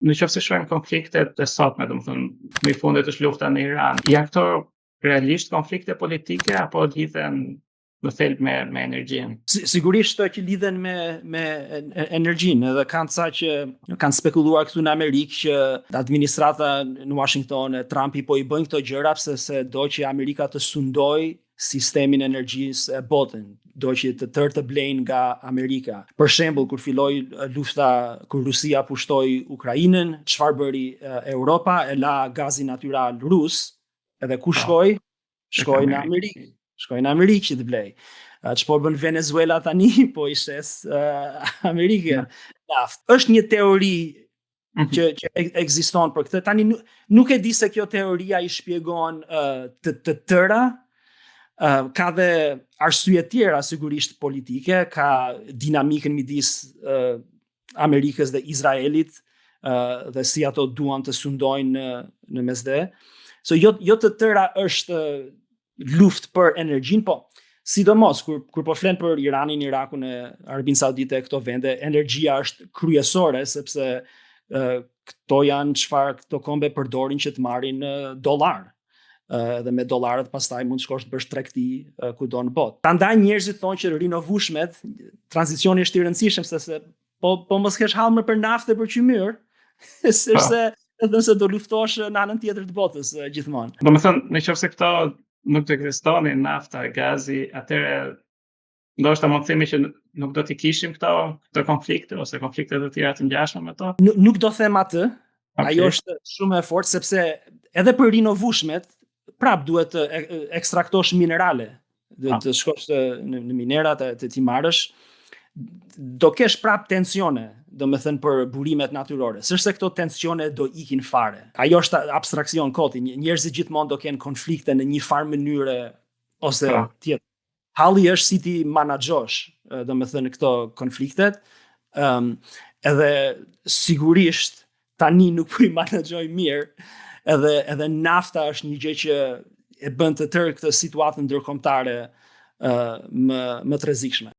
Në qoftë se shohim konfliktet e sotme, domethënë më i fundit është lufta në Iran. Janë këto realisht konflikte politike apo lidhen më thelb me energjinë? Sigurisht që lidhen me energjinë, edhe kanë ca që kanë spekuluar këtu në Amerikë që administrata në Washington, Trumpi po i bëjnë këto gjëra se do që Amerika të sundoj sistemin e energjisë e botën, do që të tërë të blejnë nga Amerika. Për shembull, kur filloi lufta, kur Rusia pushtoi Ukrainën, çfarë bëri Europa? E la gazin natyral rus, edhe ku shkoi? Shkoi në Amerikë. Shkoi në Amerikë që të blej. Ç'po bën Venezuela tani? Po i shes Amerikën naftë. Është një teori që ekziston për këtë. Tani nuk e di se kjo teoria i shpjegon të tëra. Ka dhe arsye tjera sigurisht politike, ka dinamikën midis Amerikës dhe Izraelit dhe si ato duan të sundojnë në mesdhe. So jo të tëra është luftë për energjinë, po sidomos kur po flen për Iranin, Irakun e Arabinë Saudite, këto vende, energjia është kryesore sepse këto janë çfarë këto kombe përdorin që të marrin dollar. Dhe me dollarët pastaj mund të shkosh të bësh tregti kudo në botë. Prandaj njerëzit thonë që rinovueshmet, tranzicioni është i rëndësishëm se po mos kesh hallmë për naftë për qymyr, se do luftosh në anën tjetër të botës gjithmonë. Domethënë, nëse këto nuk do ekzistonin, nafta, gazi, atëherë ndoshta mund të themi që nuk do t'i kishim këto konflikte ose konflikte të tjera të ngjashme me to. Nuk do them atë. Okay. Ajo është shumë e fortë sepse edhe për rinovueshmet prap duhet të ekstraktosh minerale, të shkosh në minerat të ti marrësh, do kesh prap tensione, domethënë për burimet natyrore. S'është se këto tensione do ikin fare. Ajo është abstraksion koti. Njerëzit gjithmonë do kenë konflikte në një farë mënyre ose tjetër. Halli është si ti menaxhosh, domethënë këto konfliktet. Edhe sigurisht tani nuk po i menaxhoj mirë. Edhe nafta është një gjë që e bën të tërë këtë situatë ndërkombëtare më të rrezikshme.